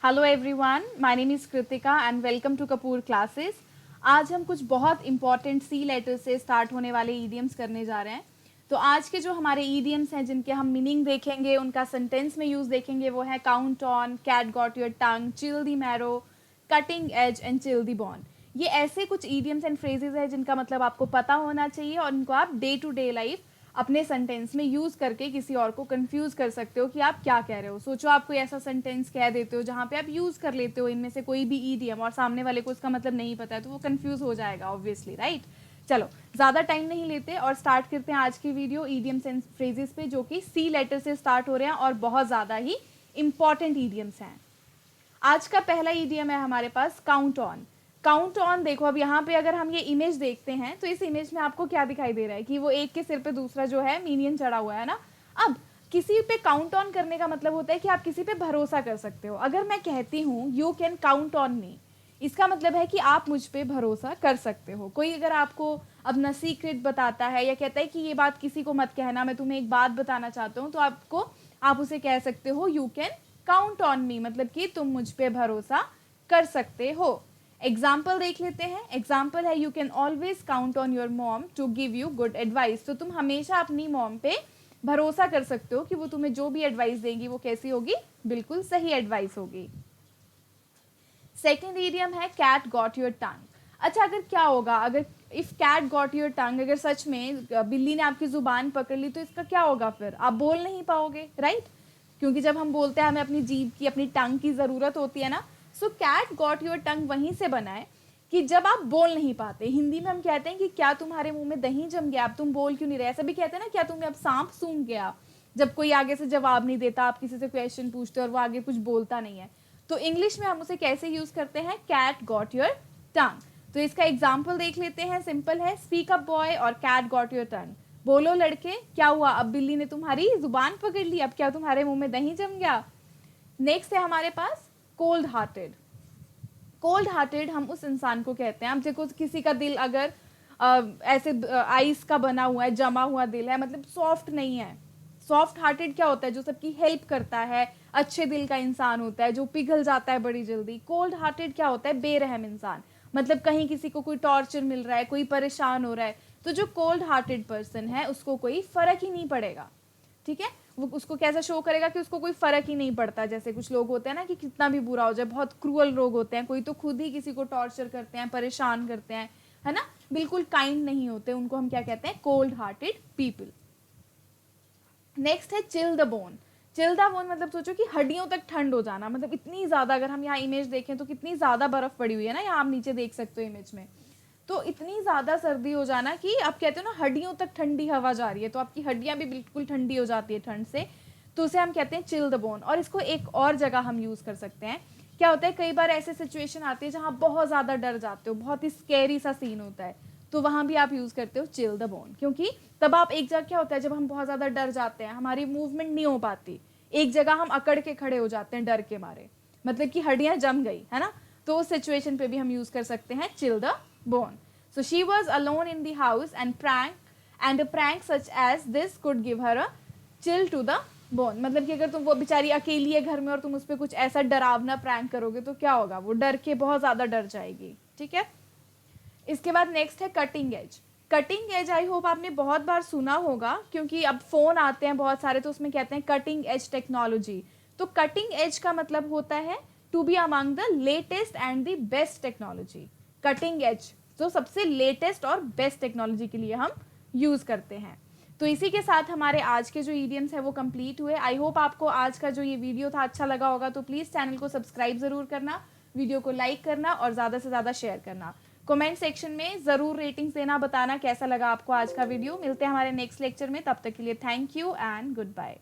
Hello everyone, my name is Kritika and welcome to Kapoor classes. आज हम कुछ बहुत इंपॉर्टेंट सी लेटर से स्टार्ट होने वाले ईडियम्स करने जा रहे हैं। तो आज के जो हमारे ईडियम्स हैं जिनके हम मीनिंग देखेंगे, उनका सेंटेंस में यूज़ देखेंगे, वो है count on, cat got your tongue, chill the marrow, cutting edge and chill the bone. ये ऐसे कुछ ईडियम्स एंड फ्रेजेज हैं जिनका मतलब आपको पता होना चाहिए और इनको आप डे टू डे लाइफ अपने सेंटेंस में यूज़ करके किसी और को कंफ्यूज कर सकते हो कि आप क्या कह रहे हो। सोचो आप कोई ऐसा सेंटेंस कह देते हो जहाँ पे आप यूज़ कर लेते हो इनमें से कोई भी ईडियम और सामने वाले को उसका मतलब नहीं पता है, तो वो कंफ्यूज हो जाएगा ऑब्वियसली, राइट। चलो ज़्यादा टाइम नहीं लेते और स्टार्ट करते हैं आज की वीडियो ईडियम्स एंड फ्रेजेस पे, जो कि सी लेटर से स्टार्ट हो रहे हैं और बहुत ज़्यादा ही इंपॉर्टेंट ईडियम्स हैं। आज का पहला ईडियम है हमारे पास काउंट ऑन। काउंट ऑन देखो, अब यहाँ पे अगर हम ये इमेज देखते हैं तो इस इमेज में आपको क्या दिखाई दे रहा है कि वो एक के सिर पे दूसरा जो है मीनियन चढ़ा हुआ है ना। अब किसी पे काउंट ऑन करने का मतलब होता है कि आप किसी पे भरोसा कर सकते हो। अगर मैं कहती हूँ you can count on me, इसका मतलब है कि आप मुझ पे भरोसा कर सकते हो। कोई अगर आपको अपना सीक्रेट बताता है या कहता है कि ये बात किसी को मत कहना, मैं तुम्हें एक बात बताना चाहता हूँ, तो आप उसे कह सकते हो you can count on me, मतलब कि तुम मुझ पे भरोसा कर सकते हो। एग्जाम्पल देख लेते हैं। एग्जाम्पल है you can always count on your mom to give you good advice. तो तुम हमेशा अपनी मॉम पे भरोसा कर सकते हो कि वो तुम्हें जो भी एडवाइस देंगी वो कैसी होगी, बिल्कुल सही एडवाइस होगी। सेकेंड ईडियम है कैट गॉट योर टंग। अच्छा, अगर क्या होगा, अगर if cat got your tongue, अगर सच में बिल्ली ने आपकी जुबान पकड़ ली तो इसका क्या होगा, फिर आप बोल नहीं पाओगे, राइट। क्योंकि जब हम बोलते हैं हमें अपनी जीभ की, अपनी टंग की ज़रूरत होती है ना। सो कैट गॉट योर टंग वहीं से बना है कि जब आप बोल नहीं पाते। हिंदी में हम कहते हैं कि क्या तुम्हारे मुंह में दही जम गया, अब तुम बोल क्यों नहीं रहे। ऐसा भी कहते हैं ना, क्या तुम्हें अब सांप सूंघ गया, जब कोई आगे से जवाब नहीं देता, आप किसी से क्वेश्चन पूछते हो और वो आगे कुछ बोलता नहीं है। तो इंग्लिश में हम उसे कैसे यूज करते हैं, कैट गॉट योर टंग। तो इसका एग्जाम्पल देख लेते हैं, सिंपल है, स्पीक अप बॉय और कैट गॉट योर टंग। बोलो लड़के, क्या हुआ, अब बिल्ली ने तुम्हारी जुबान पकड़ ली, अब क्या तुम्हारे मुंह में दही जम गया। नेक्स्ट है हमारे पास कोल्ड हार्टेड। कोल्ड हार्टेड हम उस इंसान को कहते हैं, अब देखो किसी का दिल अगर ऐसे आइस का बना हुआ है, जमा हुआ दिल है, मतलब सॉफ्ट नहीं है। सॉफ्ट हार्टेड क्या होता है, जो सबकी हेल्प करता है, अच्छे दिल का इंसान होता है, जो पिघल जाता है बड़ी जल्दी। कोल्ड हार्टेड क्या होता है, बेरहम इंसान, मतलब कहीं किसी को कोई टॉर्चर मिल रहा है, कोई परेशान हो रहा है, तो जो कोल्ड हार्टेड पर्सन है उसको कोई फर्क ही नहीं पड़ेगा, ठीक है। वो उसको कैसा शो करेगा कि उसको कोई फर्क ही नहीं पड़ता। जैसे कुछ लोग होते हैं ना कि कितना भी बुरा हो जाए, बहुत क्रूअल लोग होते हैं, कोई तो खुद ही किसी को टॉर्चर करते हैं, परेशान करते हैं, है ना, बिल्कुल काइंड नहीं होते, उनको हम क्या कहते हैं, कोल्ड हार्टेड पीपल। नेक्स्ट है chill the bone. Chill the bone मतलब सोचो कि हड्डियों तक ठंड हो जाना, मतलब इतनी ज़्यादा, अगर हम यहाँ इमेज देखें तो कितनी ज़्यादा बर्फ़ पड़ी हुई है ना, यहाँ आप नीचे देख सकते हो इमेज में। तो इतनी ज़्यादा सर्दी हो जाना कि आप कहते हो ना हड्डियों तक ठंडी हवा जा रही है, तो आपकी हड्डियाँ भी बिल्कुल ठंडी हो जाती है ठंड से, तो उसे हम कहते हैं चिल द बोन। और इसको एक और जगह हम यूज़ कर सकते हैं। क्या होता है, कई बार ऐसे सिचुएशन आती है जहाँ बहुत ज़्यादा डर जाते हो, बहुत ही स्कैरी सा सीन होता है, तो वहाँ भी आप यूज़ करते हो चिल द बोन। क्योंकि तब आप एक जगह, क्या होता है जब हम बहुत ज़्यादा डर जाते हैं, हमारी मूवमेंट नहीं हो पाती, एक जगह हम अकड़ के खड़े हो जाते हैं डर के मारे, मतलब कि हड्डियाँ जम गई, है ना, तो उस सिचुएशन पे भी हम यूज़ कर सकते हैं chill the bone. So she was alone in the house and a prank such as this could give her a chill to the bone। मतलब कि अगर तुम, वो बेचारी अकेली है घर में और तुम उस पर कुछ ऐसा डरावना प्रैंक करोगे तो क्या होगा, वो डर के बहुत ज़्यादा डर जाएगी, ठीक है। इसके बाद नेक्स्ट है cutting edge. Cutting edge I hope आपने बहुत बार सुना होगा, क्योंकि अब फ़ोन आते हैं बहुत सारे, तो उसमें कहते हैं कटिंग एज टेक्नोलॉजी। तो कटिंग एज का मतलब होता है to be among the latest and the best technology. Cutting edge जो सबसे लेटेस्ट और बेस्ट टेक्नोलॉजी के लिए हम यूज़ करते हैं। तो इसी के साथ हमारे आज के जो ईडियम्स है वो कंप्लीट हुए। आई होप आपको आज का जो ये वीडियो था अच्छा लगा होगा, तो प्लीज़ चैनल को सब्सक्राइब ज़रूर करना, वीडियो को लाइक करना और ज़्यादा से ज़्यादा शेयर करना। कमेंट सेक्शन में ज़रूर रेटिंग्स देना, बताना कैसा लगा आपको आज का वीडियो। मिलते हैं हमारे नेक्स्ट लेक्चर में, तब तक के लिए thank you and good bye.